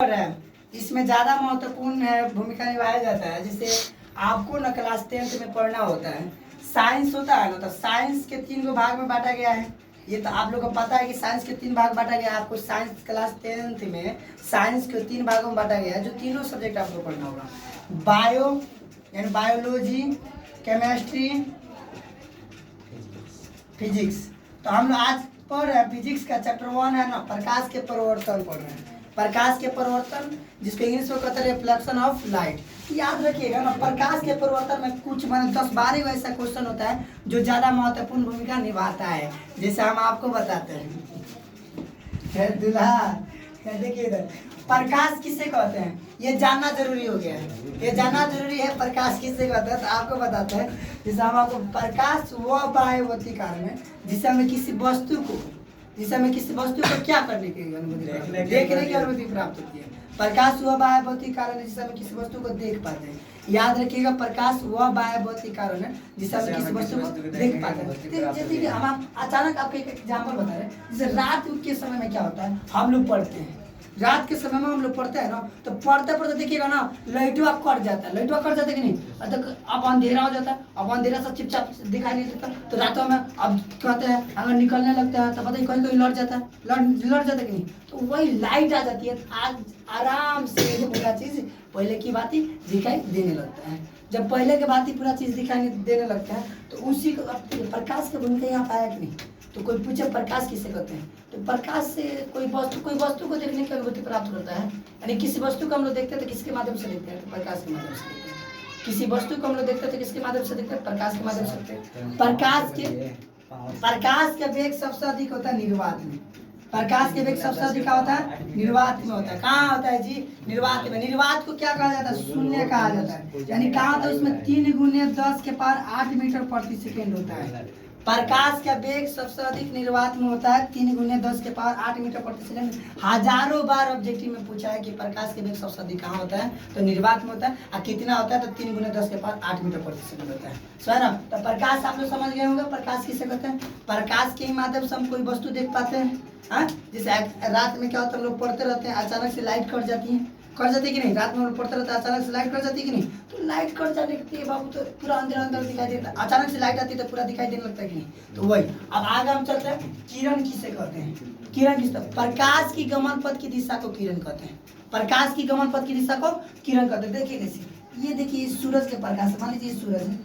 पर है, इसमें ज़्यादा महत्वपूर्ण है भूमिका निभाया जाता है। जैसे आपको ना क्लास 10th में पढ़ना होता है, साइंस होता है ना, तो साइंस के 3 गो भाग में बांटा गया है। ये तो आप लोग को पता है कि साइंस के 3 भाग बांटा गया है। आपको साइंस क्लास 10th में साइंस के 3 भागों में बांटा गया है, जो तीनों सब्जेक्ट आपको पढ़ना होगा। बायो यानी बायोलॉजी, केमिस्ट्री, फिजिक्स। तो हम लोग आज पढ़ रहे हैं फिजिक्स का चैप्टर 1 है ना, प्रकाश के परिवर्तन पढ़ रहे हैं। प्रकाश के परिवर्तन, जिसको इंग्लिश में कहते हैं रिफ्लेक्शन ऑफ लाइट। याद रखिएगा ना, प्रकाश के परिवर्तन में कुछ 10-12 ऐसा क्वेश्चन होता है जो ज़्यादा महत्वपूर्ण भूमिका निभाता है। जैसे हम आपको बताते हैं दूल्हा, देखिए इधर प्रकाश किसे कहते हैं, ये जानना जरूरी हो गया है। ये जानना जरूरी है प्रकाश किसे कहते हैं, तो आपको बताते हैं। जैसे हम आपको प्रकाश वह बाह्यवती कारण है जिससे हमें किसी वस्तु को क्या करने की अनुमति, देखने की अनुमति प्राप्त होती है। प्रकाश वह बाह्यवती कारण है जिससे हम किसी वस्तु को देख पाते हैं। याद रखिएगा, प्रकाश वह बाह्यवती कारण है जिससे हम किसी वस्तु को देख पाते हैं। जैसे कि हम अचानक आपको एक एग्जाम्पल बता रहे हैं, जैसे रात के समय में क्या होता है, हम लोग पढ़ते हैं। रात के समय में हम लोग पढ़ते हैं ना, तो पढ़ते पढ़ते देखिएगा ना, लाइटवा कट जाता है कि नहीं। अब अंधेरा हो जाता है, अब अंधेरा से चिपचाप दिखाई नहीं देता, तो रातों में अब कहते हैं अगर निकलने लगता है तो पता ही कहीं लड़ जाता है कि नहीं। तो वही लाइट आ जाती है, आज आराम से ये पूरा चीज़ पहले की बात ही दिखाई देने लगता है। जब पहले के बात ही पूरा चीज़ दिखाई देने लगता है, तो उसी को प्रकाश की भूमिका यहाँ पाया कि नहीं। तो कोई पूछे प्रकाश किसे कहते हैं, तो प्रकाश से कोई वस्तु को देखने की अनुभूति प्राप्त होता है। यानी किसी वस्तु को हम लोग देखते हैं तो किसके माध्यम से देखते हैं, तो प्रकाश के माध्यम से देखते हैं। किसी वस्तु को हम लोग देखते हैं तो किसके माध्यम से देखते हैं, प्रकाश के माध्यम से देखते हैं। प्रकाश के वेग सबसे अधिक होता है निर्वात में। प्रकाश के वेग सबसे अधिक होता है निर्वात में होता है। कहाँ होता है जी, निर्वात में। निर्वात को क्या कहा जाता है, शून्य कहा जाता है। यानी कहाँ होता है, उसमें 3 × 10⁸ मीटर प्रति सेकेंड होता है। प्रकाश का वेग सबसे अधिक निर्वात में होता है, 3 × 10⁸ मीटर प्रति सेकंड। हजारों बार ऑब्जेक्टिव में पूछा है कि प्रकाश के वेग सबसे अधिक कहाँ होता है, तो निर्वात में होता है। और कितना होता है, तो 3 × 10⁸ मीटर प्रति सेकंड होता है। सो ना, तो प्रकाश आप लोग समझ गए होंगे प्रकाश किसे कहते हैं। प्रकाश के ही माध्यम से हम कोई वस्तु देख पाते हैं। हाँ, जैसे रात में क्या होता है, हम लोग पढ़ते रहते हैं, अचानक से लाइट कट जाती है कि नहीं। रात में हम पढ़ते रहते हैं, अचानक से लाइट कट जाती है कि नहीं। तो लाइट कट जाने के बाबू तो पूरा अंदर दिखाई देता है। अचानक से लाइट आती है तो पूरा दिखाई देने लगता है कि नहीं। तो वही अब आगे हम चलते हैं, किरण किसे कहते हैं। किरण किस, प्रकाश की गमन पथ की दिशा को किरण कहते हैं। प्रकाश की गमन पथ की दिशा को किरण कहते हैं। देखिए कैसे, ये देखिए सूरज के प्रकाश, मान लीजिए सूरज है,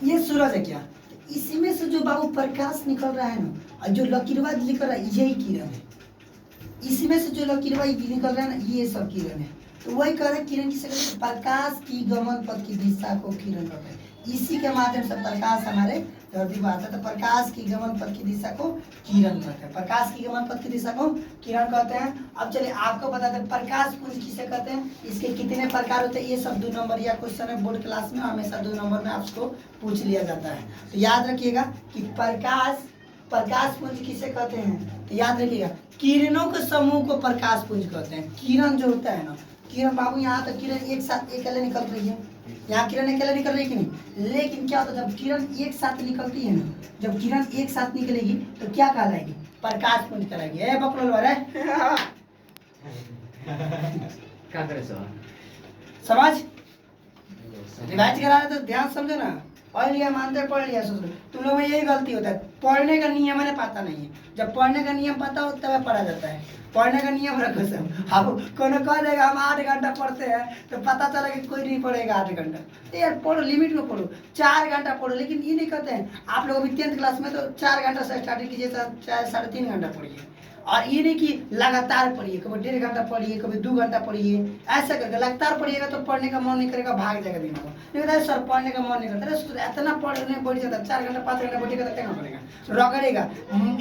ये सूरज है क्या, इसमें से जो बाबू प्रकाश निकल रहा है ना, और जो लकीरवा निकल रहा है, यही किरण है। इसमें से जो लकीरवा निकल रहा है ना, ये सब किरण है। तो वही कह रहे हैं किरण किसे कहते हैं, प्रकाश की गमन पथ की दिशा को किरण कहते हैं। इसी के माध्यम से प्रकाश हमारे धरती पर आता है। तो प्रकाश की गमन पथ की दिशा को किरण कहते हैं। प्रकाश की गमन पथ की दिशा को किरण कहते हैं। अब चलिए आपको बताते हैं प्रकाश पुंज किसे कहते हैं, इसके कितने प्रकार होते हैं। ये सब 2 नंबर या क्वेश्चन है बोर्ड क्लास में, हमेशा 2 नंबर में आपको पूछ लिया जाता है। तो याद रखिएगा कि प्रकाश पुंज किसे कहते हैं, तो याद रखिएगा किरणों के समूह को प्रकाश पुंज कहते हैं। किरण जो होता है ना, किरण बाबू यहाँ तो किरण एक साथ अकेले निकल रही है, यहाँ किरण अकेले निकल रही है कि नहीं। लेकिन क्या होता है, जब किरण एक साथ निकलती है ना, जब किरण एक साथ निकलेगी तो क्या कहलाएगी, प्रकाश पुंज कहलाएगी। ए बकलोल वाले क्या करे समझ रिवाइज करा रहे तो ध्यान समझो ना। पढ़ लिया मानते, पढ़ लिया सोच। तुम लोग में यही गलती होता है, पढ़ने का नियम मैंने पता नहीं है। जब पढ़ने का नियम पता हो तब पढ़ा जाता है। पढ़ने का नियम रखो सब। अब कोनो कह देगा हम 8 घंटा पढ़ते हैं, तो पता चला कि कोई नहीं पढ़ेगा 8 घंटा। तो यार पढ़ो, लिमिट में पढ़ो, 4 घंटा पढ़ो। लेकिन ये नहीं कहते हैं आप लोग अभी 10th क्लास में, तो 4 घंटा से स्टार्ट कीजिए, 3.5 घंटा पढ़िए। और ये नहीं कि लगातार पढ़िए, कभी 1.5 घंटा पढ़िए, कभी 2 घंटा पढ़िए। ऐसा करके लगातार पढ़िएगा तो पढ़ने का मन नहीं करेगा, भाग जाएगा दिमाग। नहीं कहता सर पढ़ने का मन नहीं करता, अरे इतना पढ़ने बढ़ जाता, 4 घंटा 5 घंटा पढ़िएगा तो क्या पड़ेगा, रगड़ेगा।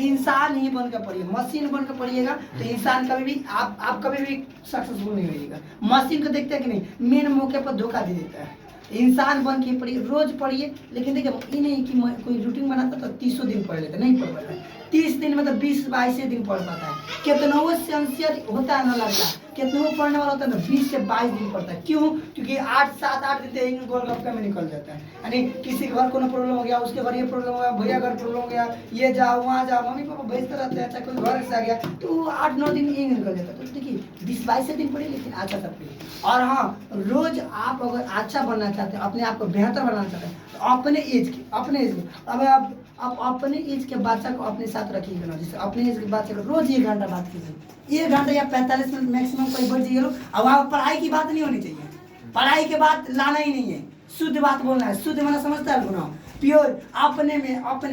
इंसान ही बन कर पढ़िए, मशीन बन कर पढ़िएगा तो इंसान कभी भी आप कभी भी सक्सेसफुल नहीं होइएगा। मशीन को देखते हैं कि नहीं, मेन मौके पर धोखा दे देता है। इंसान बन के पढ़िए, रोज पढ़िए। लेकिन देखिए ये नहीं कि कोई रूटीन बनाता तो 30 दिन पढ़ लेता, नहीं पढ़ पाता है। 30 दिन में तो 20-22 दिन पढ़ पाता है। कितना सिंसियर होता है ना लड़का, कितने वो पढ़ने वाला होता है ना 20 से 22 दिन पढ़ता है। क्यों? क्योंकि 8 दिन तो इन गोलगप्पे में निकल जाता है। यानी किसी घर को प्रॉब्लम हो गया, उसके घर ये प्रॉब्लम हो गया, भैया घर प्रॉब्लम हो गया, ये जाओ वहाँ जाओ, मम्मी पापा भेजते रहते हैं, चाहे कोई घर से आ गया तो 8-9 दिन यही निकल जाता है। तो देखिए 20-22 दिन पढ़िए लेकिन अच्छा सब पढ़िए। और हाँ, रोज आप अगर अच्छा बनना चाहते हैं, अपने आप को बेहतर बनाना चाहते हैं तो अपने एज के अब आप अपने एज के बच्चा को अपने साथ रखिएगा ना। जैसे अपने एज के बच्चे को रोज 1 घंटा बात कीजिए, 1 घंटा या 45 मिनट मैक्सिमम कोई बढ़ जाइए। अब वहाँ पढ़ाई की बात नहीं होनी चाहिए, पढ़ाई के बात लाना ही नहीं है, शुद्ध बात बोलना है। शुद्ध माना समझता है गुना प्योर, अपने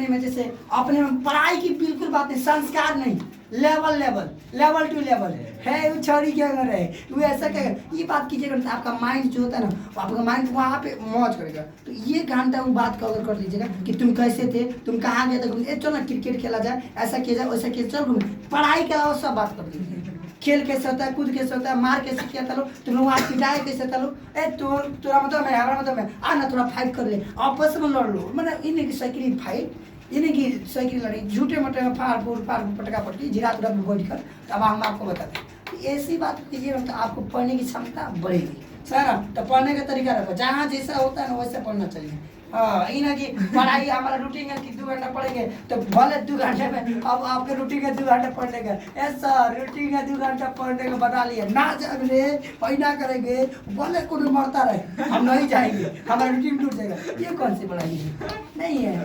में जैसे अपने में पढ़ाई की बिल्कुल बात नहीं, संस्कार नहीं, लेवल टू लेवल है। वो छोरी क्या कर रहे हैं, वो ऐसा क्या कर, ये बात कीजिएगा तो आपका माइंड जो होता है ना, आपका माइंड वहाँ पे मौज करेगा। तो ये घंटा वो बात को अगर कर लीजिएगा कि तुम कैसे थे, तुम कहाँ गए थे घूमने, चलो ना क्रिकेट खेला जाए, ऐसा किया जाए, वैसा किया, चलो घूमने। पढ़ाई के अलावा सब बात कर लीजिए, खेल कैसे होता है, कूद कैसे होता है, मार कैसे किया था लो, तुम लोग आज पिटाए कैसे था लो, तोरा मतलब मैं हमारा मतलब मैं आ ना थोड़ा फाइट कर ले, आपस में लड़ लो। मतलब इन्हें की साइकिल फाइट, इन्हें की साइकिल लड़ी, झूठे मोटे में फाड़ फूड़ पटका पटकी जिरा तुरा में बैठ कर, तब हम आपको बताते हैं। तो ऐसी बात कीजिए तो आपको पढ़ने की क्षमता बढ़ेगी, सर ना। तो पढ़ने का तरीका रखो, जहाँ जैसा होता है ना वैसे पढ़ना चाहिए। हाँ, ये ना कि पढ़ाई हमारा रूटीन है कि 2 घंटा पढ़ेंगे तो भले 2 घंटे में, अब आपके रूटीन है 2 घंटा पढ़ने का, ऐसा रूटीन है 2 घंटा पढ़ने का बना लिया, ना जाग रहे वही ना करेंगे, भले कोई मरता रहे हम नहीं जाएंगे, हमारा रूटीन टूट जाएगा। ये कौन सी पढ़ाई है? नहीं है,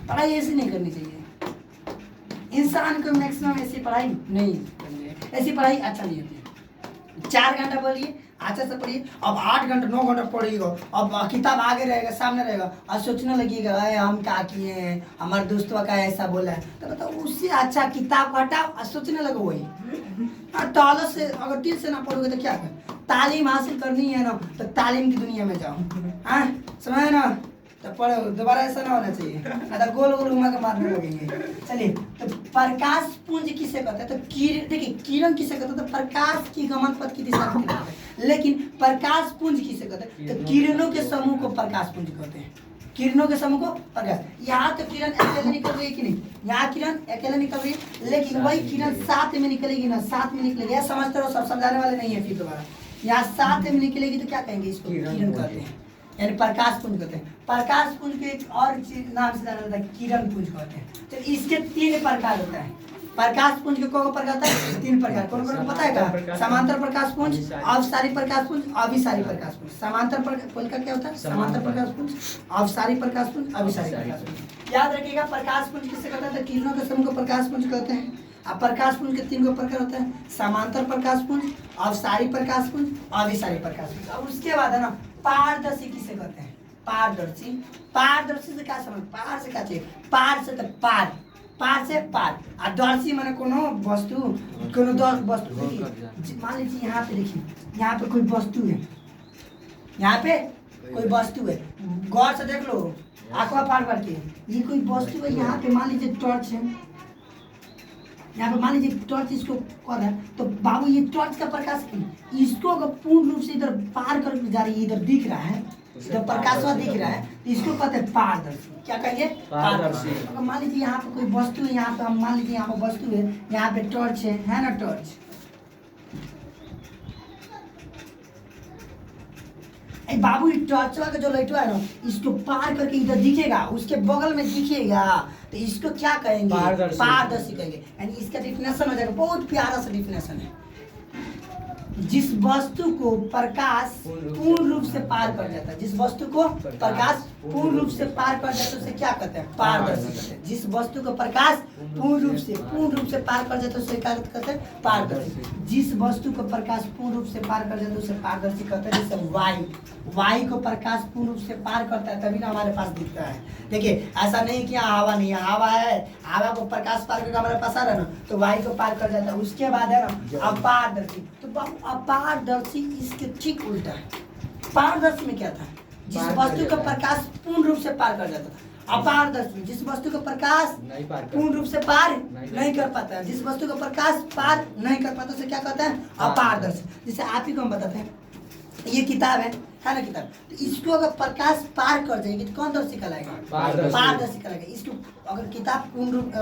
पढ़ाई ऐसी नहीं करनी चाहिए। इंसान को मैक्सिमम ऐसी पढ़ाई नहीं करनी है, ऐसी पढ़ाई अच्छा नहीं होती है। 4 घंटा पढ़िए, अच्छा से पढ़िए। अब 8 घंटा 9 घंटा पढ़िएगा, अब किताब आगे रहेगा, सामने रहेगा, और सोचने लगिएगा अरे हम क्या किए हैं, हमारे दोस्तों का ऐसा बोला है, तो बताओ उससे अच्छा किताब को हटाओ और सोचने लगो वही। टॉलर से अगर दिल से ना पढ़ोगे तो क्या कर, तालीम हासिल करनी है ना तो तालीम की दुनिया में जाओ, हाँ समझे ना। तो पढ़ो, दोबारा ऐसा ना होना चाहिए, अगर गोल गोल घुमा के मारने लगेंगे। चलिए, तो प्रकाश पुंज किसे कहते हैं? तो देखिए किरण किसे कहते हैं? तो प्रकाश की गमन पथ की दिशा में कहते हैं। लेकिन प्रकाश पुंज किसे कहते हैं? तो किरणों के समूह को प्रकाश पुंज कहते हैं। किरणों के समूह को प्रकाश। यहाँ तो किरण अकेले निकल रही है कि नहीं, यहाँ किरण अकेले निकल रही है, लेकिन वही किरण साथ में निकलेगी ना, साथ में निकलेगी। यह समझते रहो, सब समझाने वाले नहीं है। फिर दोबारा यहाँ साथ में निकलेगी तो क्या कहेंगे? इसको किरण कहते हैं, यानी प्रकाश पुंज कहते हैं। प्रकाश पुंज के एक और चीज नाम से जाना जाता है, किरण पुंज कहते हैं। तो इसके 3 प्रकार होता है। प्रकाश पुंज के कौन प्रकार होता है? 3 प्रकार। कौन कौन पता है क्या? समांतर प्रकाश पुंज, अवसारी प्रकाश पुंज, अभिसारी प्रकाश पुंज। समांतर पुंज का क्या होता है? समांतर प्रकाश पुंज, अवसारी प्रकाश पुंज, अभिसारी प्रकाश पुंज। याद रखिएगा, प्रकाश पुंज किसे कहते हैं? तो किरणों के समूह को प्रकाश पुंज कहते हैं। अब प्रकाश पुंज के 3 प्रकार होते हैं, समांतर प्रकाश पुंज, अवसारी प्रकाश पुंज, अभिसारी प्रकाश पुंज। अब उसके बाद है ना, पारदर्शी किसे कहते हैं? पारदर्शी। पारदर्शी से क्या समझ? पार से क्या चाहिए? पार से तो पार, पार से पार। आ दर्शी माने कोनो वस्तु, कोनो वस्तु। देखिए मान लीजिए यहाँ पे, देखिए यहाँ पे कोई वस्तु है, यहाँ पे कोई वस्तु है, गौर से देख लो, आंखों फाड़ फाड़ के, ये कोई वस्तु है। यहाँ पे मान लीजिए टॉर्च है, यहाँ पे मान लीजिए टॉर्च इसको कर रहा है, तो बाबू ये टॉर्च का प्रकाश इसको अगर पूर्ण रूप से इधर पार कर जा रही है, इधर दिख रहा है, इधर प्रकाशवा दिख रहा है, तो इसको कहते हैं पारदर्शी। क्या कहिए? पारदर्शी। अगर मान लीजिए यहाँ पे कोई वस्तु है, यहाँ पे हम मान लीजिए यहाँ पे वस्तु है, यहाँ पे टॉर्च है ना, टॉर्च। बाबू टॉर्चवा का जो लाइटवा है ना, इसको पार करके इधर दिखेगा, उसके बगल में दिखेगा, तो इसको क्या कहेंगे? पारदर्शी कहेंगे। यानी इसका डिफिनेशन हो जाएगा, बहुत प्यारा सा डिफिनेशन है। जिस वस्तु को प्रकाश पूर्ण रूप से पार कर जाता है, जिस वस्तु को प्रकाश पूर्ण रूप से पार कर जाता है उसे क्या कहते हैं? पारदर्शी कहते हैं। जिस वस्तु को प्रकाश पूर्ण रूप से पार कर जाता है उसे क्या कहते हैं? पारदर्शी। जिस वस्तु को प्रकाश पूर्ण रूप से पार कर जाता है उसे पारदर्शी कहते हैं। जैसे वायु को प्रकाश पूर्ण रूप से पार करता है तभी ना हमारे पास दिखता है। देखिए ऐसा नहीं कि यहाँ हवा नहीं है, हवा है, हवा को प्रकाश पार करके हमारे पास आ रहा है ना, तो वायु को पार कर जाता है। उसके बाद है ना अपारदर्शी। तो अपारदर्शी इसके ठीक उल्टा है। पारदर्शी में क्या था? जिस वस्तु का प्रकाश पूर्ण रूप से पार कर जाता था। अपारदर्शी जिस वस्तु का प्रकाश पूर्ण रूप से पार नहीं कर पाता है, जिस वस्तु का प्रकाश पार नहीं कर पाता उसे क्या कहते हैं? अपारदर्शी। जैसे आप ही को हम बताते हैं, ये किताब है है ना किताब। तो इसको अगर प्रकाश पार कर जाएगी तो कौन दर्शी कहलाएगा? पारदर्शी कहलाएगा। इसको अगर किताब पूर्ण रूप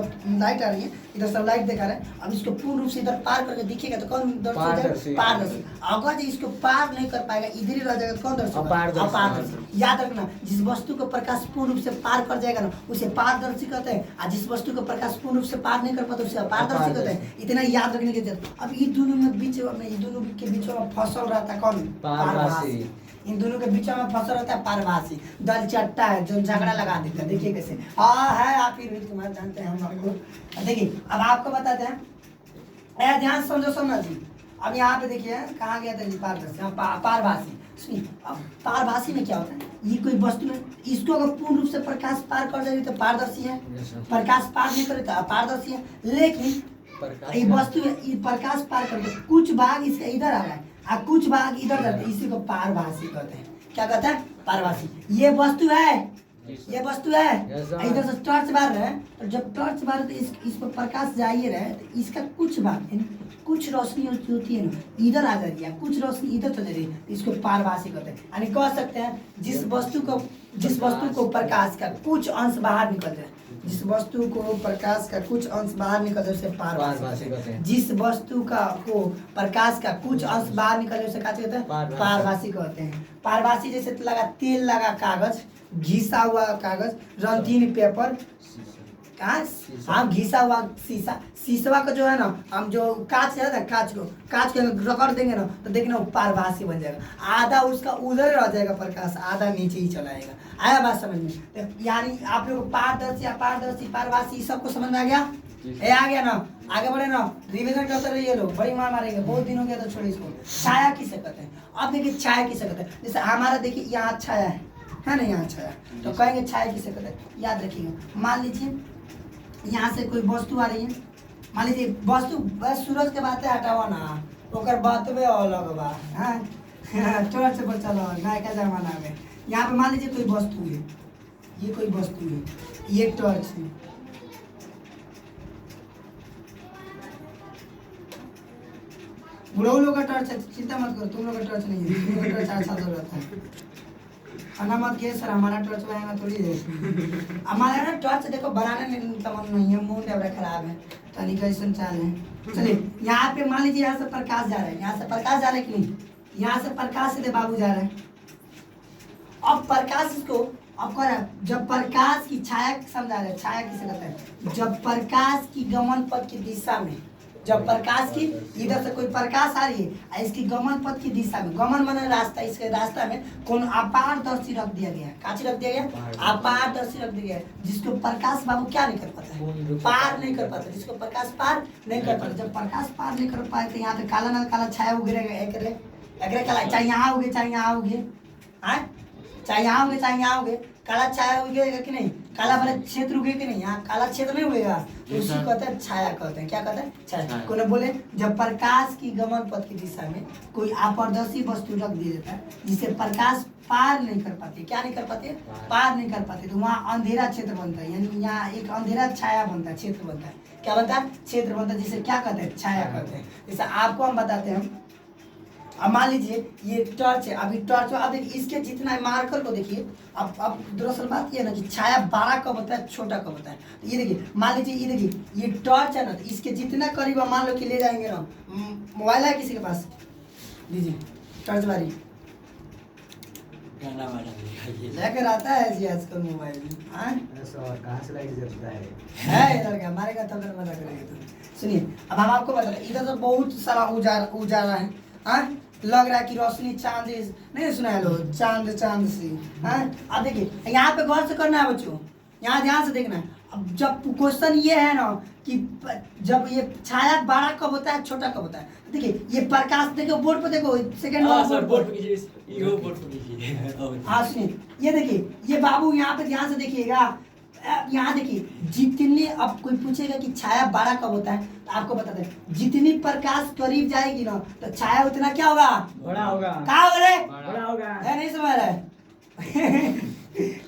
लाइट आ रही है, इधर सब लाइट दिखा रहा है, अब इसको पूर्ण रूप से इधर पार करके दिखेगा तो कौन दर्शी हो जाएगा? पारदर्शी। अगर जो इसको पार नहीं कर पाएगा, इधर ही रह जाएगा तो कौन दर्शी होगा? अपारदर्शी। याद रखना, जिस वस्तु को प्रकाश पूर्ण रूप से पार कर जाएगा ना उसे पारदर्शी कहते हैं, और जिस वस्तु को प्रकाश पूर्ण रूप से पार नहीं कर पाता उसे अपारदर्शी कहते हैं। इतना याद रखने की जरूरत। अब ये दोनों में बीच में, ये दोनों के बीच में फसल रहता है कौन? पारभासी। इन दोनों के बीच में फसल रहता है पारभासी। दल चट्टा है जो झगड़ा लगा देता है। देखिए कैसे है, आप ही रोहित कुमार जानते हैं हम आपको। देखिए अब आपको बताते हैं, ध्यान समझो समझना जी। अब यहाँ पे देखिए कहाँ गया था जी? पारदर्शी, पारभासी। सुनिए, अब पारभासी में क्या होता है? ये कोई वस्तु है, इसको अगर पूर्ण रूप से प्रकाश पार कर जाएगी तो पारदर्शी है, प्रकाश पार नहीं करे तो अपारदर्शी है। लेकिन ये वस्तु है, ये प्रकाश पार करके कुछ भाग इसका इधर आ रहा है और कुछ भाग इधर जाते हैं, इसी को पारभासी कहते हैं। क्या कहते हैं? पारभासी। ये वस्तु है, ये वस्तु है, इधर से टॉर्च बार रहे हैं, तो जब टॉर्च बार तो इस पर प्रकाश जा ही रहे तो इसका कुछ भाग यानी कुछ रोशनी होती है ना इधर आ जा रही है, कुछ रोशनी इधर चल रही है, इसको पारभासी कहते हैं। यानी कह सकते हैं जिस वस्तु को प्रकाश का कुछ अंश बाहर निकल जाए, जिस वस्तु को प्रकाश का कुछ अंश बाहर निकल जाए उसे पारभासी कहते हैं। जिस वस्तु को प्रकाश का कुछ अंश बाहर निकल जाए उसे क्या कहते हैं? पारभासी कहते हैं। पारभासी जैसे लगा तेल लगा कागज, घिसा हुआ कागज, रंगीन पेपर, हम घिसा हुआ शीशा, शीशवा का जो है ना, हम जो कांच है ना, कांच को रगड़ देंगे ना तो देखना वो पारभासी बन जाएगा। आधा उसका उधर रह जाएगा प्रकाश, आधा नीचे ही चला आएगा। आया बात समझ में? तो यानी आप लोग पारदर्शी, अपारदर्शी, पारभासी सबको समझ में आ गया? आ गया ना? आगे बढ़े ना, रिविजन करते रहिए लोग, बड़ी मार मारेंगे। बहुत दिन हो गया तो छोड़िए इसको। छाया किसे कहते हैं? अब देखिए छाया किसे कहते हैं। जैसे हमारा देखिए यहाँ छाया है ना, यहाँ छाया, तो कहेंगे छाया किसे कहते हैं? याद रखिएगा। मान लीजिए यहाँ से कोई वस्तु आ रही है, मान लीजिए वस्तु, बस सूरज के बातें हटावा ना, ओकर बातवे अलग बा। टॉर्च पर चलो नया का जमाना में। यहाँ पे मान लीजिए कोई वस्तु है, ये कोई वस्तु है, ये टॉर्च है, बुढ़ऊ लोग का टॉर्च है, चिंता मत करो, तुम लोग का टॉर्च नहीं है, तुम लोग का टॉर्च अच्छा जरूरत रहता है। खाना मत किए सर, हमारा टॉर्च बनाएगा थोड़ी देर। हमारा ना टॉर्च देखो बनाने में तमन नहीं है, मूड अब खराब है, तनी कैसे चाल है। चलिए यहाँ पे मान लीजिए यहाँ से प्रकाश जा रहा है, यहाँ से प्रकाश जा रहा है कि नहीं? यहाँ से प्रकाश सीधे बाबू जा रहा है। अब प्रकाश इसको अब कर, जब प्रकाश की छाया समझा रहे, छाया किसे कहते हैं? जब प्रकाश की गमन पथ की दिशा में, जब प्रकाश की इधर से कोई प्रकाश आ रही है, इसकी गमन पथ की दिशा में, गमन माने रास्ता, इसके रास्ता में कौन अपारदर्शी रख दिया गया है? काची रख दिया गया? अपारदर्शी रख दिया गया है, जिसको प्रकाश बाबू क्या नहीं कर पाता है? पार नहीं कर पाता, जिसको प्रकाश पार नहीं कर पाता। जब प्रकाश पार नहीं कर पाए तो यहाँ पे काला ना काला छाया उगरेगा, एक काला, चाहे यहाँ उगे चाहे यहाँ उगे, चाहे यहाँ उगे चाहे यहाँ उगे, काला छाया उगेगा कि नहीं? काला वाला क्षेत्र उगे कि नहीं? यहाँ काला क्षेत्र नहीं उगेगा, तो उसी कहते हैं छाया कहते हैं। क्या कहते हैं? छाया। कोई बोले जब प्रकाश की गमन पथ की दिशा में कोई अपारदर्शी वस्तु रख दिया जाता है जिसे प्रकाश पार नहीं कर पाते, क्या नहीं कर पाते? पार नहीं कर पाते, तो वहाँ अंधेरा क्षेत्र बनता है, यानी यहाँ एक अंधेरा छाया बनता है, क्षेत्र बनता है। क्या बनता है? क्षेत्र बनता है, जिसे क्या कहते हैं? छाया कहते हैं। जैसे आपको हम बताते हैं, अब मान लीजिए ये टॉर्च है, अभी टॉर्च अब देखिए इसके जितना मार्कर को देखिए। अब दरअसल बात ये है ना कि छाया बड़ा कब होता है, छोटा कब होता है। तो ये देखिए, मान लीजिए ये देखिए ये टॉर्च है ना, तो इसके जितना करीब मान लो कि ले जाएंगे ना, मोबाइल है किसी के पास? दीजिए टॉर्च बारी, गाना वाला लेकर आता है जी आजकल मोबाइल में। कहाँ से लाइट जलता है लड़का मारेगा तब तो मजा करेगा। तो सुनिए अब हम आपको बता रहे, इधर तो बहुत सारा उजाला है, लग रहा है कि रोशनी चांद नहीं सुना है लोग, चांद चांद से। अब देखिए यहाँ पे गौर से करना है बच्चों, यहाँ ध्यान से देखना है। अब जब क्वेश्चन ये है ना कि जब ये छाया बड़ा कब होता है, छोटा कब होता है, देखिए ये प्रकाश देखो बोर्ड पे, देखो सेकंड बोर्ड पे। हाँ सुनिए ये देखिए, ये बाबू यहाँ पे ध्यान से देखिएगा, यहाँ देखिए जितने, अब कोई पूछेगा कि छाया बड़ा कब होता है, तो आपको बता दें जितनी प्रकाश करीब जाएगी ना तो छाया उतना क्या होगा? बड़ा होगा। क्या होगा रे? बड़ा होगा। है नहीं समझ रहा है?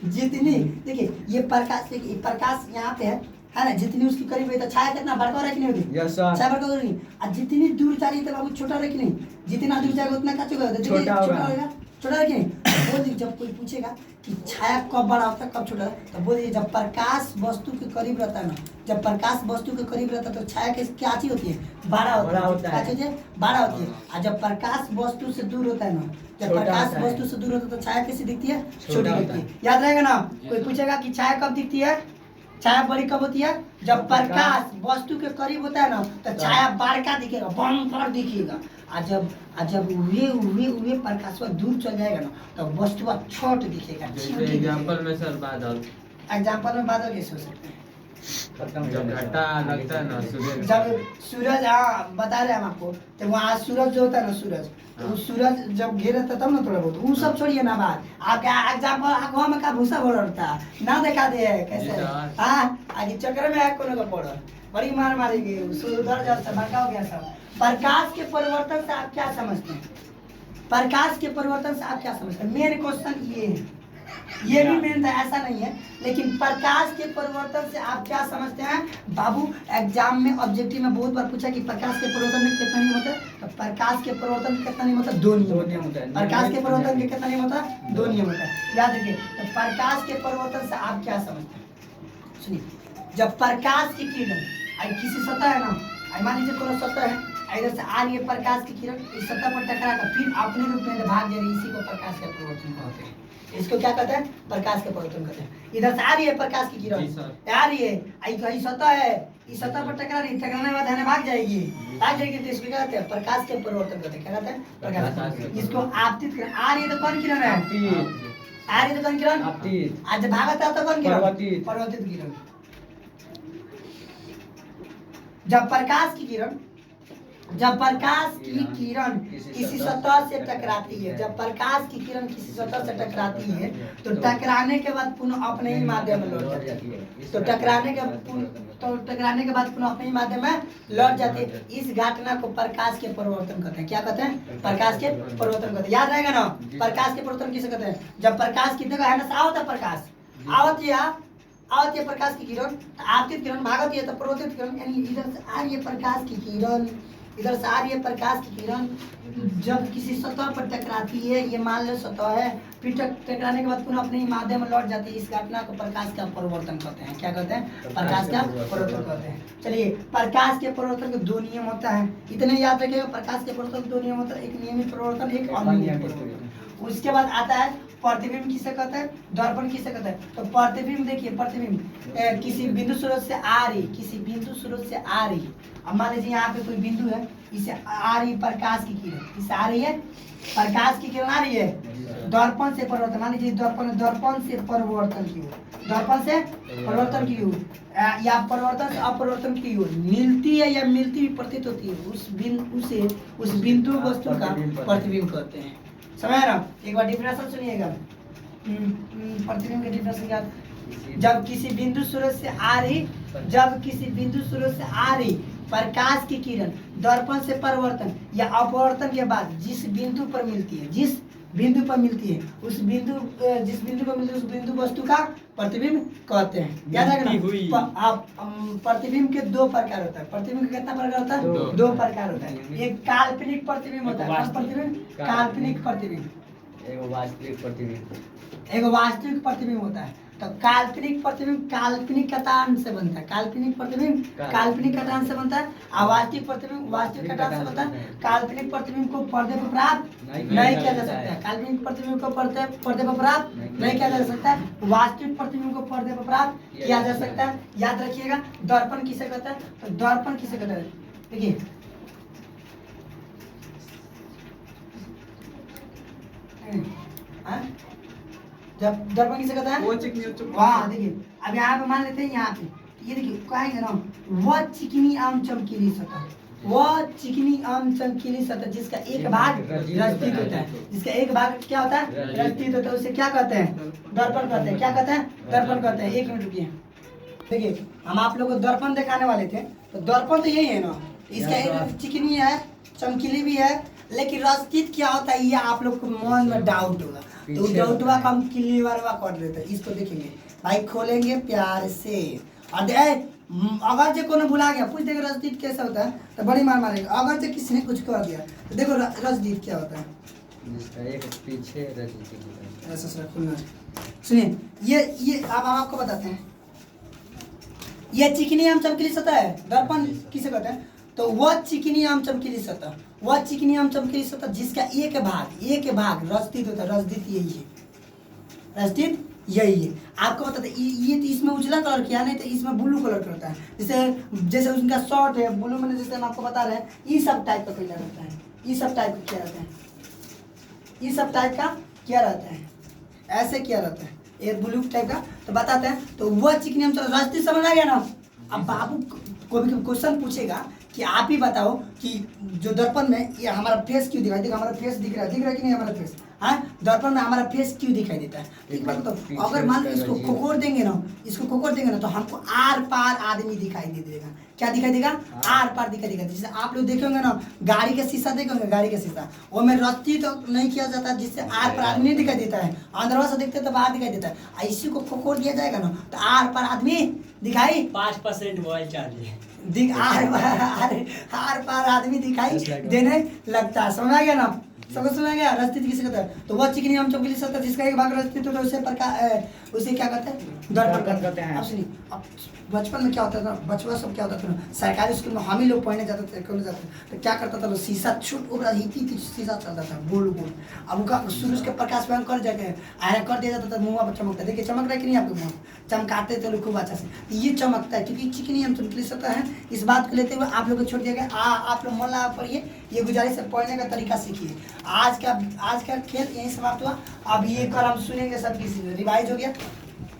जितनी देखिए ये प्रकाश, देखिए प्रकाश यहाँ पे है ना, जितनी उसकी करीब है तो छाया कितना बड़का हो रहा है कि नहीं होती? yes, छाया बड़का हो रही नहीं। और जितनी दूर जा रही है तो बाबू छोटा रहे कि नहीं? जितना दूर जाएगा उतना क्या छोटा होगा? छोटा है कि नहीं? बोल दीजिए, जब कोई पूछेगा कि छाया कब बड़ा होता है कब छोटा होता है, तो बोल दीजिए जब प्रकाश वस्तु के करीब रहता है ना, जब प्रकाश वस्तु के करीब रहता है तो छाया के क्या चीज होती है, बड़ा बड़ा होता होता है, है। क्या चीज है, बड़ा होती है। और जब प्रकाश वस्तु से दूर होता है ना, जब छोटा प्रकाश होता है। वस्तु से दूर होता है तो छाया कैसी दिखती है, छोटी छोटा दिखती होता है। याद रहेगा ना, कोई पूछेगा कि छाया कब दिखती है, छाया बड़ी कब होती है, जब प्रकाश वस्तु के करीब होता है ना तो छाया बड़का दिखेगा, बम्पर दिखेगा। और जब वे प्रकाश दूर चल जाएगा ना तो वस्तु छोट दिखेगा, जैसे एग्जाम्पल में सर बादल, एग्जाम्पल में बादल कैसे हो सकते हैं, जब घटा लगता है ना सूर्य, जब सूरज, हाँ बता रहे हैं हम आपको, तो वहाँ सूरज जो होता है ना, सूरज तो वो सूरज जब घेरे था तब ना थोड़ा बहुत, वो सब छोड़िए ना बात, आपका एग्जाम्पल आंखों में का भूसा बोलता ना दिखा दे कैसे, जी सर। हाँ आगे चक्कर में आग कोनो का पड़ो, बड़ी मार मारेगी उधर जब से भड़का हो गया सब। प्रकाश के परिवर्तन से आप क्या समझते हैं, प्रकाश के परिवर्तन से आप क्या समझते हैं, मेरे क्वेश्चन ये है, ये भी मेन था, ऐसा नहीं है, लेकिन प्रकाश के परिवर्तन से आप क्या समझते हैं बाबू। एग्जाम में ऑब्जेक्टिव में बहुत बार पूछा कि प्रकाश के परिवर्तन में कितना नियम होता है, तो प्रकाश के परिवर्तन में कितना नियम होता है, 2 नियम होता है। प्रकाश के परिवर्तन के कितना नियम होता है, 2 नियम होता है, याद रखिए। तो प्रकाश के परिवर्तन से आप क्या समझते हैं, सुनिए, जब प्रकाश की किरण किसी सतह है ना, मान लीजिए कोनो सतह है, इधर से आ रही है प्रकाश की किरण, इस सतह पर टकरा कर फिर अपने रूप में भाग जा रही है, इसी को प्रकाश के परिवर्तन कहते हैं। इसको क्या कहते हैं, प्रकाश के परिवर्तन कहते हैं। इधर से आ रही है प्रकाश की किरण, जी सर। आ रही है, कहीं सतह है, इस सतह पर टकरा रही, टकराने के बाद है ना भाग जाएगी, तो इसको क्या कहते हैं, प्रकाश के परिवर्तन कहते हैं। क्या कहते हैं, प्रकाश। इसको आपतित किरण, आ रही है तो कौन किरण है, आ रही है तो कौन किरण, आज भागत है तो कौन किरण, परिवर्तित किरण। जब प्रकाश की किरण किसी सतह से टकराती है, जब प्रकाश की किरण किसी सतह से टकराती है तो टकराने के बाद पुनः अपने ही माध्यम में लौट जाती है, तो टकराने के बाद पुनः अपने ही माध्यम में लौट जाती है। इस घटना को प्रकाश के परिवर्तन कहते हैं। क्या कहते हैं, प्रकाश के परिवर्तन कहते हैं। याद रहेगा ना, प्रकाश के परिवर्तन किसे कहते हैं, जब प्रकाश की जगह है ना, आवत है प्रकाश, आवत है प्रकाश की किरण, आपतित किरण, भागत है तो परिवर्तित किरण, यानी इधर से आ रही है प्रकाश की किरण, इधर से आ रही है प्रकाश की किरण, जब किसी सतह पर टकराती है, ये मान लो सतह है, फिर टकराने के बाद पुनः अपने ही माध्यम में लौट जाती है, इस घटना को प्रकाश का परिवर्तन कहते हैं। क्या कहते हैं, प्रकाश का परिवर्तन कहते हैं। चलिए, प्रकाश के परिवर्तन के 2 नियम होता है, इतने याद रखिएगा, प्रकाश के परिवर्तन के 2 नियम होता है, एक नियमित परिवर्तन, एक अनियमित परिवर्तन। उसके बाद आता है प्रतिबिंब किसे कहते हैं, दर्पण किसे कहते हैं। तो प्रतिबिंब देखिए, प्रतिबिंब किसी बिंदु स्रोत से आ रही, किसी बिंदु स्रोत से आ रही, अब मान लीजिए यहाँ पे कोई बिंदु है, इसे आ रही प्रकाश की किरण, इसे आ रही है प्रकाश की किरण, आ रही है दर्पण से परिवर्तन, मान लीजिए दर्पण से परिवर्तन की ओर, दर्पण से परिवर्तन की ओर या परिवर्तन से अपरिवर्तन की ओर मिलती है या मिलती हुई प्रतीत होती है, उस बिंदु वस्तु का प्रतिबिंब कहते हैं। समझ ना, एक बार डिफिनेशन सुनिएगा, प्रतिबिंब के डिफिनेशन क्या, जब किसी बिंदु स्रोत से आ रही प्रकाश की किरण दर्पण से परिवर्तन या अपवर्तन के बाद जिस बिंदु पर मिलती है, जिस बिंदु पर मिलती है उस बिंदु वस्तु का प्रतिबिंब कहते हैं। याद रखना, प्रतिबिंब के 2 प्रकार होता है। प्रतिबिंब का कितना प्रकार होता है, 2 प्रकार होता है। एक काल्पनिक प्रतिबिंब होता है, काल्पनिक प्रतिबिंब, एक वास्तविक प्रतिबिंब होता है। तो काल्पनिक प्रतिबिंब काल्पनिक कथांश से बनता है, काल्पनिक प्रतिबिंब काल्पनिक कथांश से बनता है, अवास्तविक प्रतिबिंब वास्तविक कथांश से बनता है। काल्पनिक प्रतिबिंब को पर्दे पर प्राप्त नहीं किया जा सकता है, काल्पनिक प्रतिबिंब को पर्दे पर प्राप्त नहीं किया जा सकता है, वास्तविक प्रतिबिंब को पर्दे पर प्राप्त किया जा सकता है। याद रखिएगा, दर्पण किसे कहता है, तो दर्पण किसे कहता है, देखिए जब दर्पण किसे कहता है, वाह देखिए, अब यहाँ पे मान लेते हैं, यहाँ पे ये देखिए क्या है ना, वह चिकनी आम चमकीली सतह, वह चिकनी आम चमकीली सतह जिसका एक भाग रस्तित होता है, जिसका एक भाग क्या होता है, रस्तित होता है, उसे क्या कहते हैं, दर्पण कहते हैं। क्या कहते हैं, दर्पण कहते हैं। 1 मिनट रुकिए, देखिए हम आप लोगों को दर्पण दिखाने वाले थे, तो दर्पण तो यही है ना, इसका एक चिकनी है, चमकीली भी है, लेकिन रस्तित क्या होता है, ये आप लोग को मन में डाउट होगा, तो डाउटवा का हम क्लियर कर देते हैं। इसको देखेंगे भाई, खोलेंगे प्यार से, और अगर जो कोनो भुला गया पूछ देगा रसदीद कैसा होता है, तो बड़ी मार मारेगा। अगर जो किसी ने कुछ कह दिया तो देखो रसदीद क्या होता है, जिसका एक पीछे रजी की ऐसा सर खुलना। सुनिए ये अब हम आपको बताते हैं। ये चिकनी आम चमकीली सतह है, दर्पण किसे कहते हैं? तो वह चिकनी आम चमकीली सतह, वह चिकनी आम चमकीली सतह जिसका एक भाग रजदित होता है। रजदित यही है, रजदित यही है। आपको बताते ये तो इसमें उजला कलर किया, नहीं तो इसमें ब्लू कलर का होता है। जैसे उनका शर्ट है ब्लू में, जैसे हम आपको बता रहे हैं ये सब टाइप का पहला रहता है। ये सब टाइप का क्या रहता है? ये सब टाइप का क्या रहता है? ऐसे क्या रहता है? ये ब्लू टाइप का। तो बताते हैं, तो वह चिकनी आम रजदित समझ आ गया ना। अब बाबू को भी क्वेश्चन पूछेगा कि आप ही बताओ कि जो दर्पण में ये हमारा फेस क्यों दिखाई देगा? हमारा फेस दिख रहा है कि नहीं? हमारा फेस दर्पण में हमारा फेस क्यों दिखाई देता है? एक बात तो अगर मान लो इसको खोखोर देंगे ना, तो हमको आर पार आदमी दिखाई दे देगा। क्या दिखाई देगा? आर पार दिखाई देगा। जैसे आप लोग देखेंगे ना, गाड़ी का शीशा देखेंगे, गाड़ी का शीशा वो में रस्ती तो नहीं किया जाता, जिससे आर पार आदमी नहीं दिखाई देता है। अंदरवा से देखते तो बाहर दिखाई देता है। इसी को खोखोर दिया जाएगा ना, तो आर पार आदमी दिखाई 5% मोबाइल चार्ज आर पार आदमी दिखाई देने लगता है। समझ आ गया ना? सबको समझ आ गया? रजदित किसे कहते हैं? तो वह चिकनी आम चमकीली सतह जिसका एक भाग रजदित होता है, उसे क्या कहते हैं? दर्पण कहते हैं। अब सुनिए, अब बचपन में क्या होता था? बचपन सब क्या होता था ना, सरकारी स्कूल में हम ही लोग पढ़ने जाते थे, तो क्या करता था? शीशा छूट ही शीशा चलता था गोल गोल। अब उनका सूरज के प्रकाश में कर जाके आया कर दिया जाता था, मुँह पर चमकता। देखिए चमक रहा है कि नहीं? आपके मुँह चमकाते थे लोग खूब अच्छा से। ये चमकता है क्योंकि चिकनी आम चमकीली सतह है। इस बात को लेते हुए आप लोग को छोड़ दिया गया। आप लोग मन लगा पढ़िए, ये गुजारिश है पढ़ने का तरीका सीखिए। आज का खेल यहीं समाप्त हुआ। अब ये कल हम सुनेंगे, सब किसी रिवाइज हो गया।